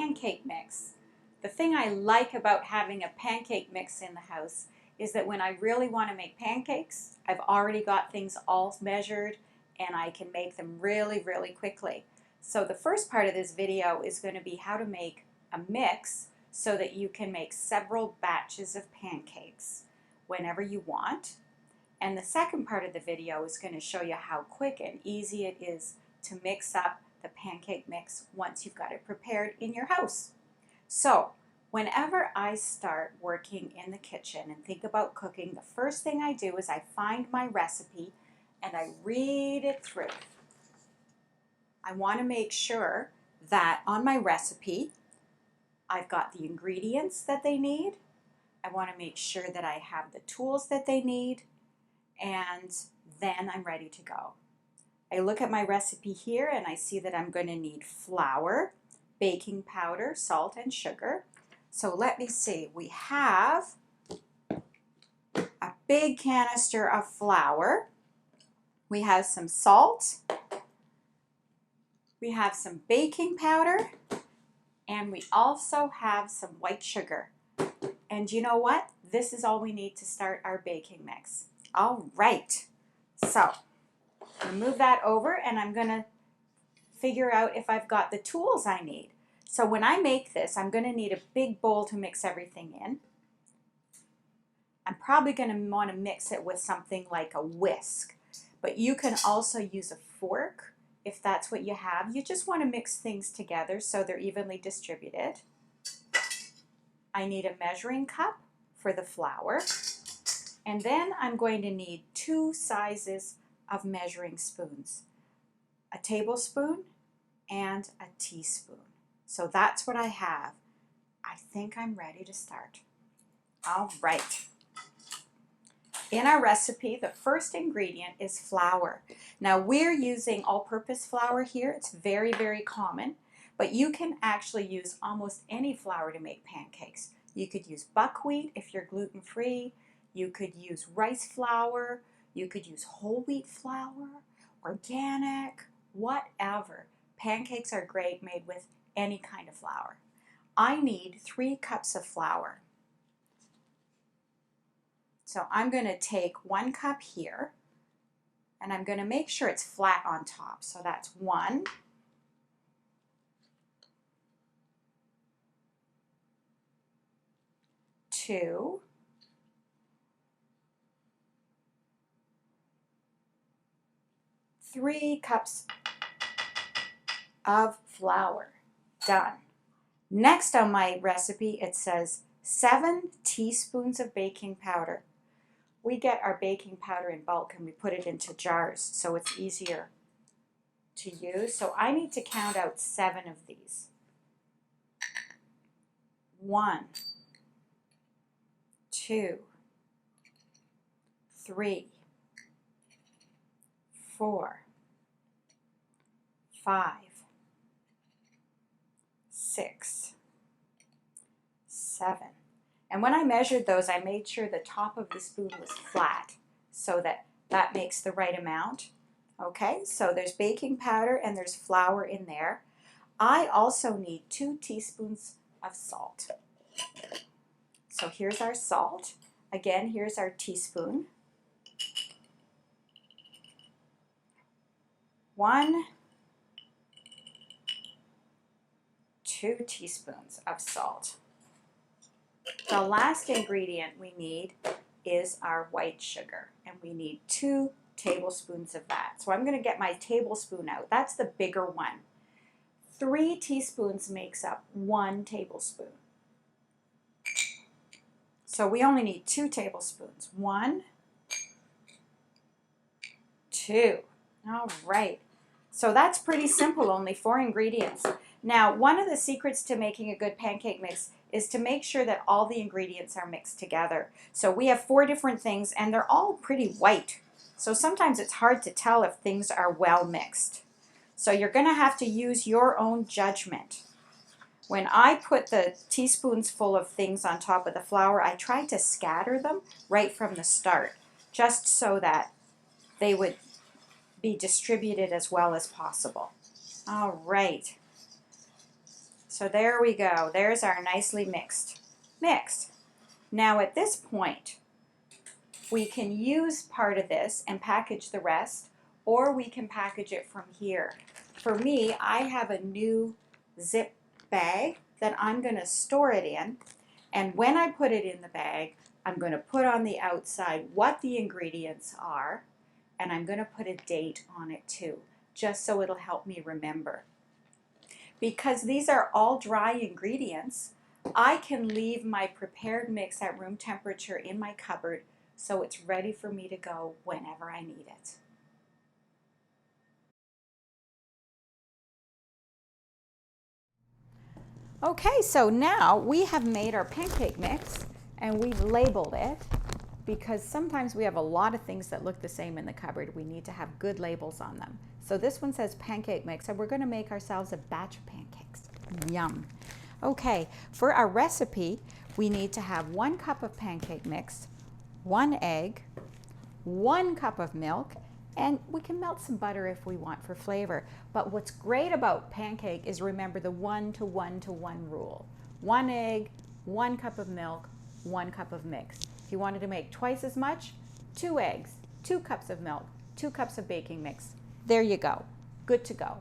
pancake mix. The thing I like about having a pancake mix in the house is that when I really want to make pancakes, I've already got things all measured and I can make them really, really quickly. So the first part of this video is going to be how to make a mix so that you can make several batches of pancakes whenever you want. And the second part of the video is going to show you how quick and easy it is to mix up the pancake mix once you've got it prepared in your house. So whenever I start working in the kitchen and think about cooking, the first thing I do is I find my recipe and I read it through. I want to make sure that on my recipe I've got the ingredients that they need. I want to make sure that I have the tools that they need, and then I'm ready to go. I look at my recipe here and I see that I'm going to need flour, baking powder, salt, and sugar. So let me see, we have a big canister of flour, we have some salt, we have some baking powder, and we also have some white sugar. And you know what? This is all we need to start our baking mix. All right, so I'm gonna move that over and I'm gonna figure out if I've got the tools I need. So when I make this, I'm gonna need a big bowl to mix everything in. I'm probably gonna wanna mix it with something like a whisk, but you can also use a fork if that's what you have. You just wanna mix things together so they're evenly distributed. I need a measuring cup for the flour. And then I'm going to need 2 sizes of measuring spoons, a tablespoon and a teaspoon. So that's what I have. I think I'm ready to start. All right. In our recipe, the first ingredient is flour. Now we're using all-purpose flour here. It's very, very common, but you can actually use almost any flour to make pancakes. You could use buckwheat if you're gluten-free. You could use rice flour, you could use whole wheat flour, organic, whatever. Pancakes are great made with any kind of flour. I need 3 cups of flour. So I'm going to take 1 cup here, and I'm going to make sure it's flat on top. So that's 1, 2, 3 cups of flour. Done. Next on my recipe, it says 7 teaspoons of baking powder. We get our baking powder in bulk and we put it into jars so it's easier to use. So I need to count out 7 of these. 1, 2, 3, 4, 5, 6, 7. And when I measured those, I made sure the top of the spoon was flat so that makes the right amount. Okay, so there's baking powder and there's flour in there. I also need 2 teaspoons of salt. So here's our salt. Again, here's our teaspoon. 1, 2 teaspoons of salt. The last ingredient we need is our white sugar, and we need 2 tablespoons of that. So I'm going to get my tablespoon out. That's the bigger one. 3 teaspoons makes up 1 tablespoon. So we only need 2 tablespoons. 1, 2. All right. So that's pretty simple, only 4 ingredients. Now, one of the secrets to making a good pancake mix is to make sure that all the ingredients are mixed together. So we have 4 different things and they're all pretty white. So sometimes it's hard to tell if things are well mixed. So you're going to have to use your own judgment. When I put the teaspoons full of things on top of the flour, I tried to scatter them right from the start, just so that they would be distributed as well as possible. All right. So there we go. There's our nicely mixed mix. Now at this point, we can use part of this and package the rest, or we can package it from here. For me, I have a new zip bag that I'm going to store it in, and when I put it in the bag, I'm going to put on the outside what the ingredients are, and I'm going to put a date on it too, just so it'll help me remember. Because these are all dry ingredients, I can leave my prepared mix at room temperature in my cupboard so it's ready for me to go whenever I need it. Okay, so now we have made our pancake mix and we've labeled it, because sometimes we have a lot of things that look the same in the cupboard. We need to have good labels on them. So this one says pancake mix, and we're going to make ourselves a batch of pancakes. Yum. Okay, for our recipe, we need to have 1 cup of pancake mix, 1 egg, 1 cup of milk, and we can melt some butter if we want for flavor. But what's great about pancake is, remember the 1 to 1 to 1 rule. 1 egg, 1 cup of milk, 1 cup of mix. If you wanted to make twice as much, 2 eggs, 2 cups of milk, 2 cups of baking mix. There you go. Good to go.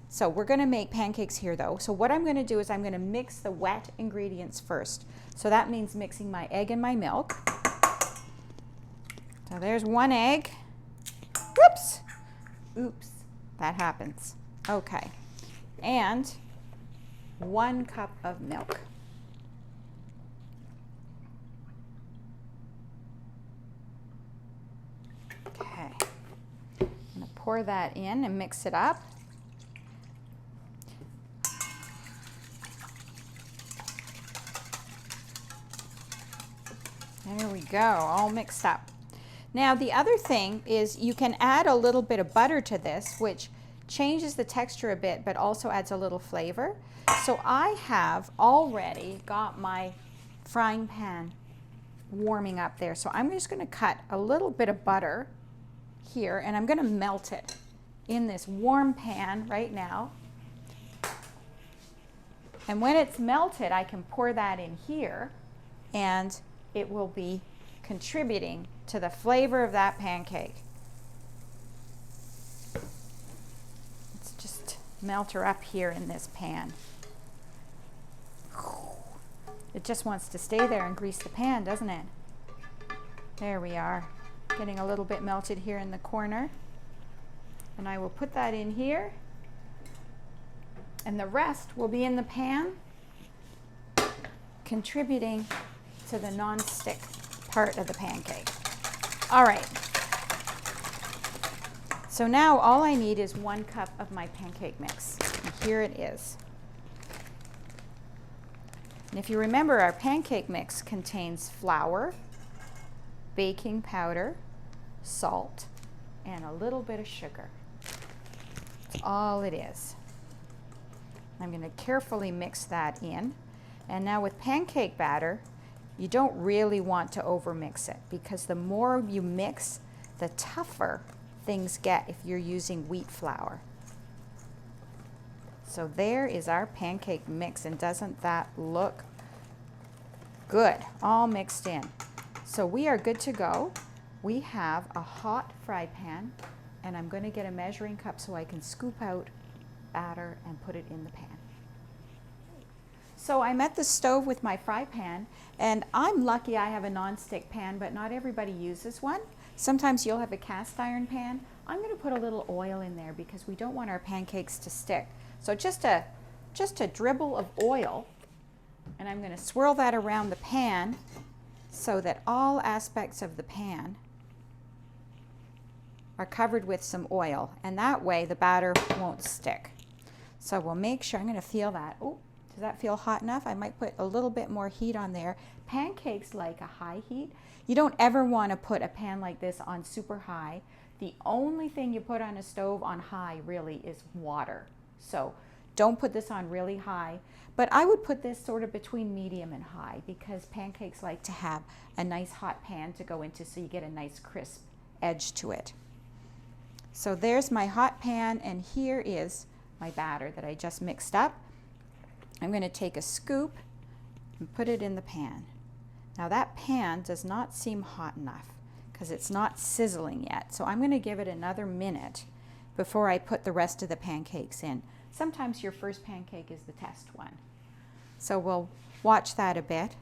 So we're going to make pancakes here though. So what I'm going to do is I'm going to mix the wet ingredients first. So that means mixing my egg and my milk. So there's 1 egg. Whoops. Oops. That happens. Okay. And 1 cup of milk. Okay. I'm going to pour that in and mix it up. There we go, all mixed up. Now the other thing is you can add a little bit of butter to this, which changes the texture a bit but also adds a little flavor. So I have already got my frying pan warming up there. So I'm just going to cut a little bit of butter here and I'm going to melt it in this warm pan right now. And when it's melted, I can pour that in here and it will be contributing to the flavor of that pancake. Let's just melt her up here in this pan. It just wants to stay there and grease the pan, doesn't it? There we are, getting a little bit melted here in the corner. And I will put that in here. And the rest will be in the pan, contributing to the non-stick part of the pancake. All right. So now all I need is 1 cup of my pancake mix. And here it is. And if you remember, our pancake mix contains flour, baking powder, salt, and a little bit of sugar. That's all it is. I'm going to carefully mix that in. And now with pancake batter, you don't really want to overmix it, because the more you mix, the tougher things get if you're using wheat flour. So there is our pancake mix, and doesn't that look good? All mixed in. So we are good to go. We have a hot fry pan, and I'm going to get a measuring cup so I can scoop out batter and put it in the pan. So I'm at the stove with my fry pan, and I'm lucky I have a non-stick pan, but not everybody uses one. Sometimes you'll have a cast iron pan. I'm going to put a little oil in there because we don't want our pancakes to stick. So just a dribble of oil, and I'm going to swirl that around the pan so that all aspects of the pan are covered with some oil, and that way the batter won't stick. So we'll make sure, I'm going to feel that. Oh, does that feel hot enough? I might put a little bit more heat on there. Pancakes like a high heat. You don't ever want to put a pan like this on super high. The only thing you put on a stove on high really is water. So don't put this on really high. But I would put this sort of between medium and high, because pancakes like to have a nice hot pan to go into so you get a nice crisp edge to it. So there's my hot pan, and here is my batter that I just mixed up. I'm going to take a scoop and put it in the pan. Now that pan does not seem hot enough because it's not sizzling yet. So I'm going to give it another minute before I put the rest of the pancakes in. Sometimes your first pancake is the test one. So we'll watch that a bit.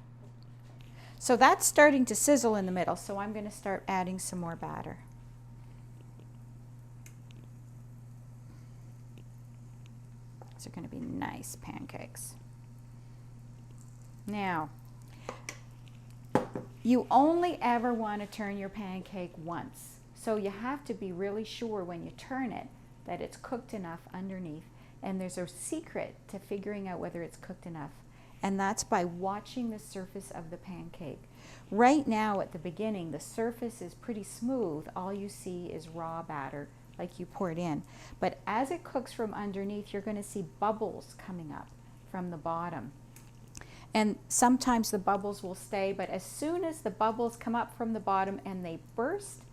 So that's starting to sizzle in the middle, so I'm going to start adding some more batter. These are going to be nice pancakes. Now, you only ever want to turn your pancake once. So you have to be really sure when you turn it that it's cooked enough underneath. And there's a secret to figuring out whether it's cooked enough. And that's by watching the surface of the pancake. Right now at the beginning, the surface is pretty smooth. All you see is raw batter like you poured in. But as it cooks from underneath, you're going to see bubbles coming up from the bottom. And sometimes the bubbles will stay, but as soon as the bubbles come up from the bottom and they burst,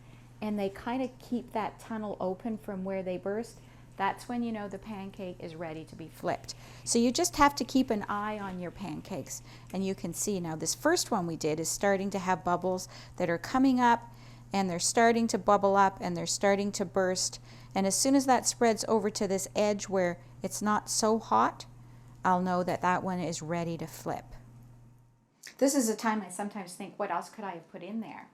and they kind of keep that tunnel open from where they burst, that's when you know the pancake is ready to be flipped. So you just have to keep an eye on your pancakes. And you can see now this first one we did is starting to have bubbles that are coming up, and they're starting to bubble up, and they're starting to burst. And as soon as that spreads over to this edge where it's not so hot, I'll know that that one is ready to flip. This is a time I sometimes think, what else could I have put in there?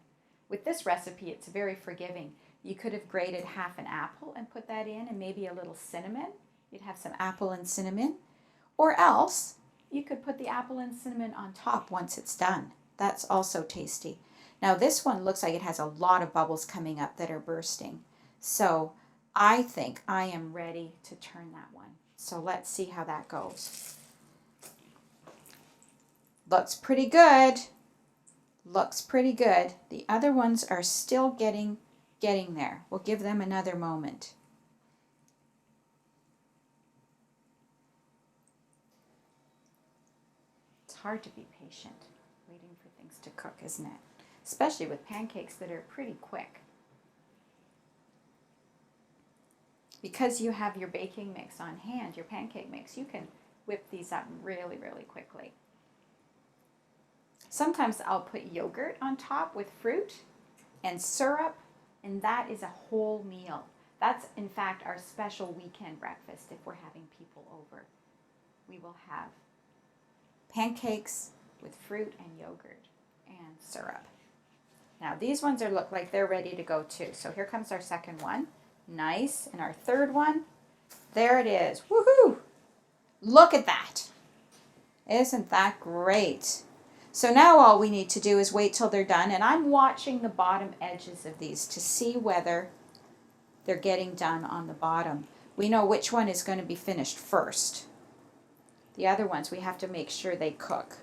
With this recipe, it's very forgiving. You could have grated half an apple and put that in, and maybe a little cinnamon. You'd have some apple and cinnamon. Or else, you could put the apple and cinnamon on top once it's done. That's also tasty. Now this one looks like it has a lot of bubbles coming up that are bursting. So I think I am ready to turn that one. So let's see how that goes. Looks pretty good. Looks pretty good. The other ones are still getting there. We'll give them another moment. It's hard to be patient waiting for things to cook, isn't it? Especially with pancakes that are pretty quick. Because you have your baking mix on hand, your pancake mix, you can whip these up really, really quickly. Sometimes I'll put yogurt on top with fruit and syrup, and that is a whole meal. That's, in fact, our special weekend breakfast if we're having people over. We will have pancakes with fruit and yogurt and syrup. Now, these ones look like they're ready to go too. So here comes our second one. Nice. And our third one, there it is. Woohoo! Look at that. Isn't that great? So now all we need to do is wait till they're done, and I'm watching the bottom edges of these to see whether they're getting done on the bottom. We know which one is going to be finished first. The other ones, we have to make sure they cook.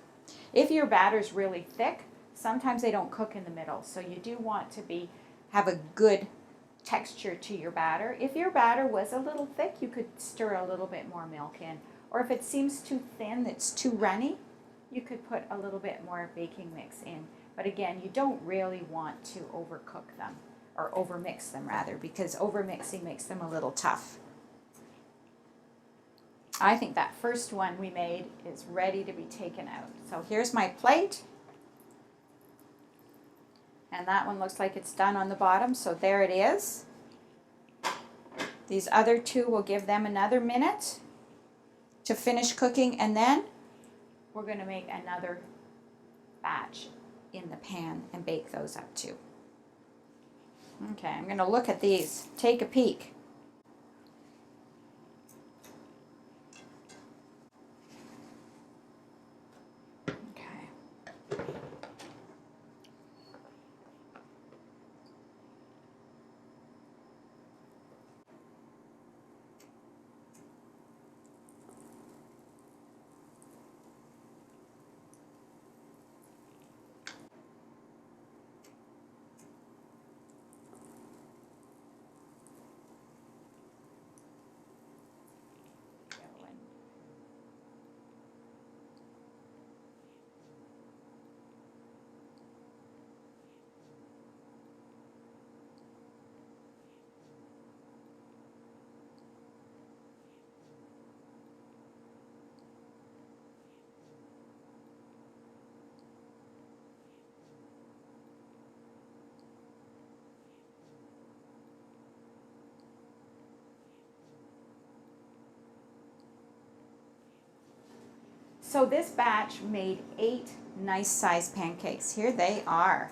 If your batter's really thick, sometimes they don't cook in the middle, so you do want to have a good texture to your batter. If your batter was a little thick, you could stir a little bit more milk in. Or if it seems too thin, it's too runny, you could put a little bit more baking mix in. But again, you don't really want to overcook them, or overmix them rather, because overmixing makes them a little tough. I think that first one we made is ready to be taken out. So here's my plate. And that one looks like it's done on the bottom, so there it is. These other two, we'll give them another minute to finish cooking, and then we're going to make another batch in the pan and bake those up too. Okay, I'm going to look at these. Take a peek. Okay. So this batch made 8 nice sized pancakes. Here they are.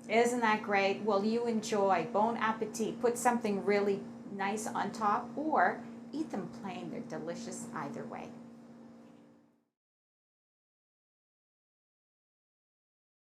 Isn't that great? Well, you enjoy. Bon appetit. Put something really nice on top or eat them plain. They're delicious either way.